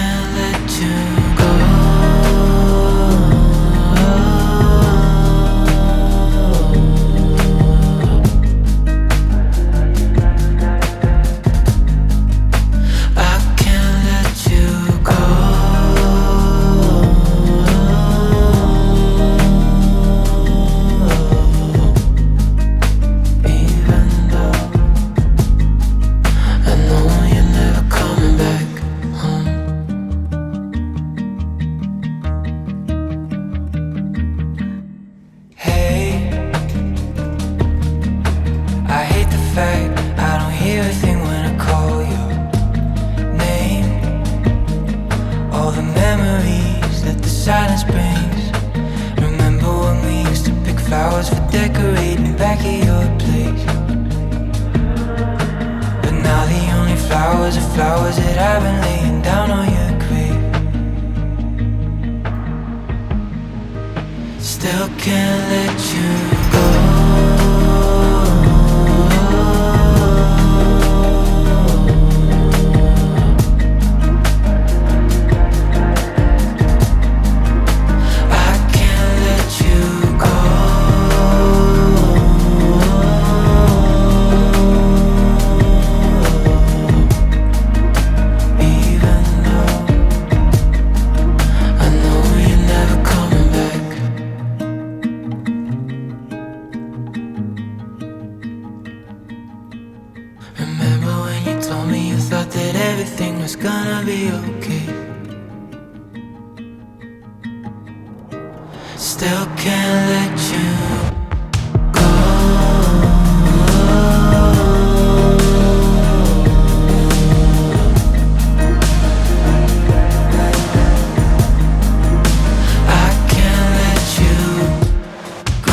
can't let you go. Silence brings. Remember when we used to pick flowers for decorating back at your place? But now the only flowers are flowers that I've been laying down on your grave. Still can't let you go. Everything was gonna be okay. Still can't let you go. I can't let you go.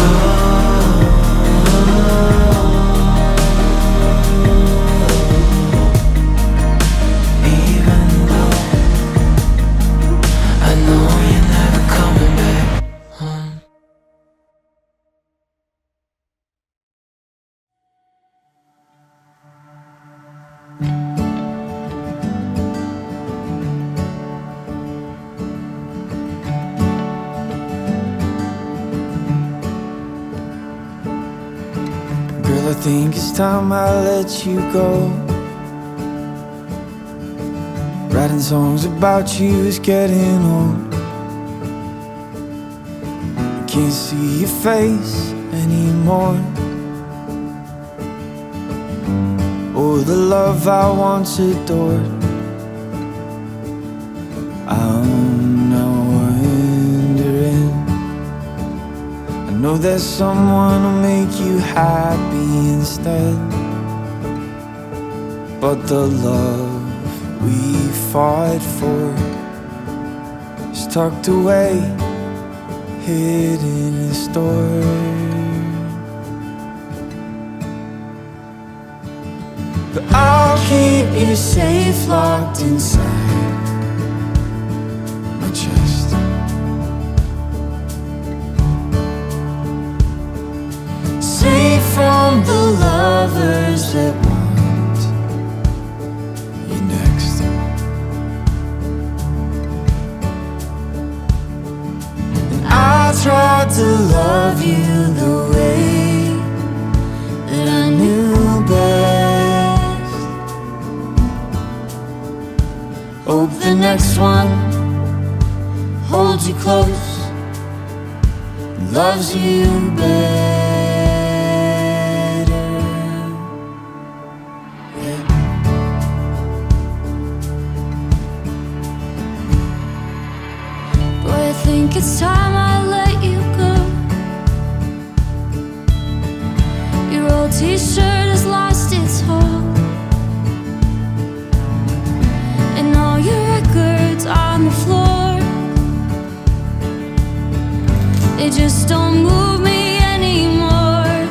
I think it's time I let you go. Writing songs about you is getting old. I can't see your face anymore, or the love I once adored. I'm now wondering, I know there's someone who'll make you happy instead, but the love we fought for is tucked away, hidden and stored. But I'll keep you safe, locked inside my chest. Safe from the lovers that want you next. And I tried to love you the way that I knew best. Hope the next one holds you close, loves you better. Yeah. Boy, I think it's time I let you go. Your old t-shirt has lost its hope, and all your records on the floor, they just don't move me anymore.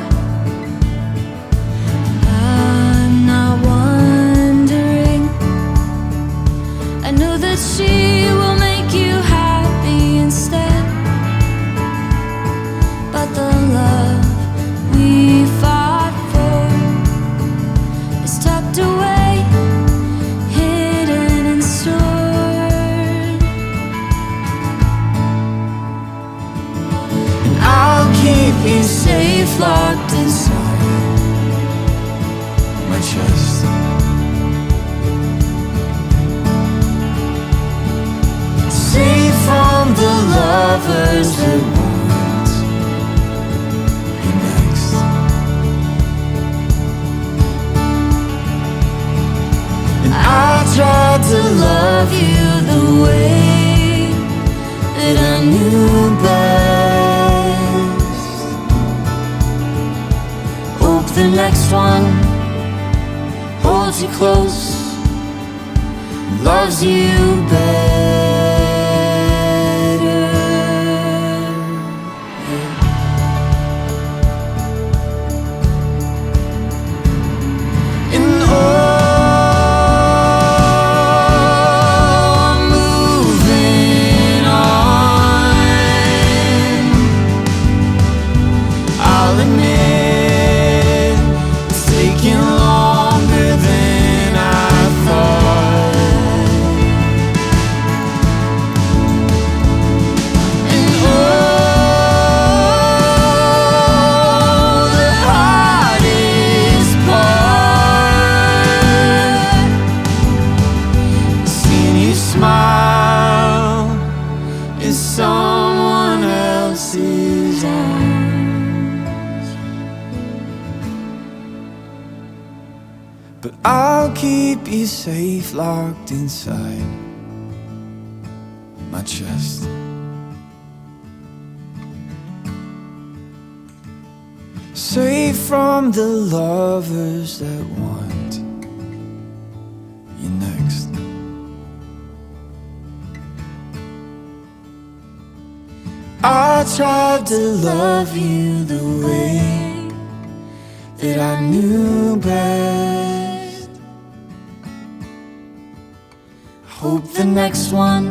I'm not wondering, I know that she will make you happy instead, but the love we fought for is tucked away, hidden and stored. locked inside my chest. Safe from the lovers that want you next. And I tried to love you the way that I knew best. Hope the next one holds you close, loves you better. And I'm moving on. I'll admit it's taking longer than I thought. And the hardest part, seeing you smile in someone else's arms. But I'll keep you safe, locked inside my chest. Safe from the lovers that want you next. I tried to love you the way that I knew best. Hope the next one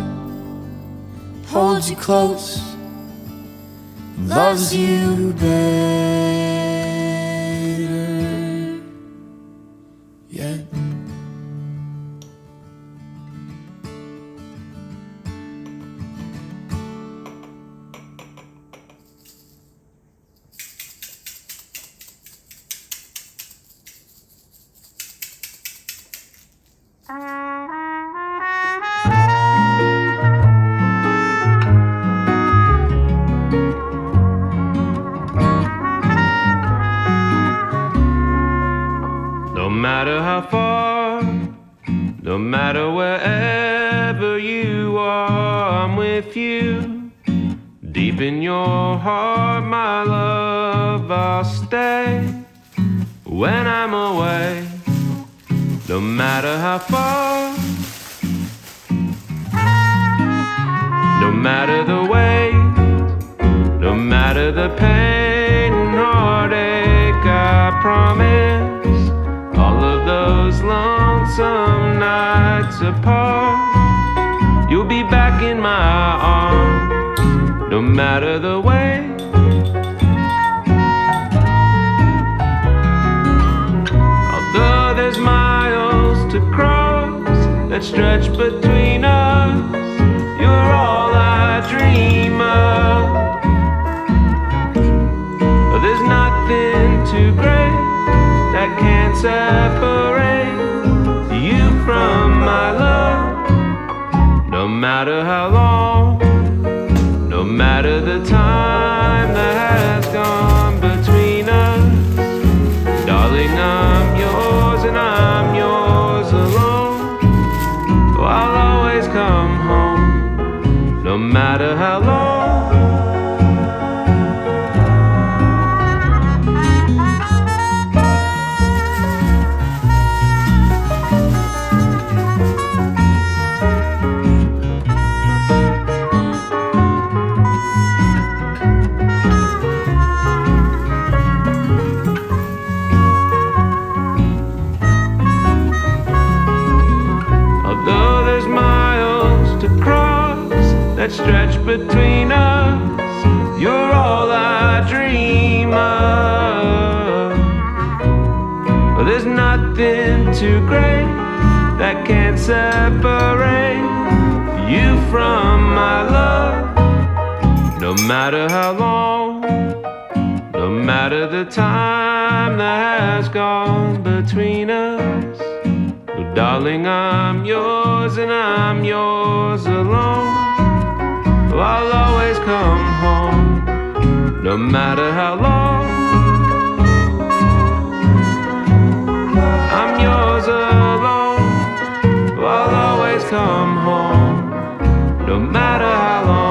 holds you close, loves you better yet. No matter how far, no matter wherever you are, I'm with you. Deep in your heart, my love, I'll stay when I'm away. No matter how far, no matter the way, no matter the pain and heartache, I promise all of those lonesome nights apart, you'll be back in my arms. No matter the way, although there's miles to cross that stretch between us, you're all I dream of. There's nothing too great that can't separate you from my love. No matter how long, no matter the time that has gone between us, darling, I'm yours and I'm yours alone. Oh, I'll always come home, no matter how long. That stretch between us, you're all I dream of. But there's nothing too great that can't separate you from my love. No matter how long, no matter matter the time that has gone between us. Oh, darling, I'm yours and I'm yours alone. Oh, I'll always come home, no matter how long. I'm yours alone. Oh, I'll always come home, no matter how long.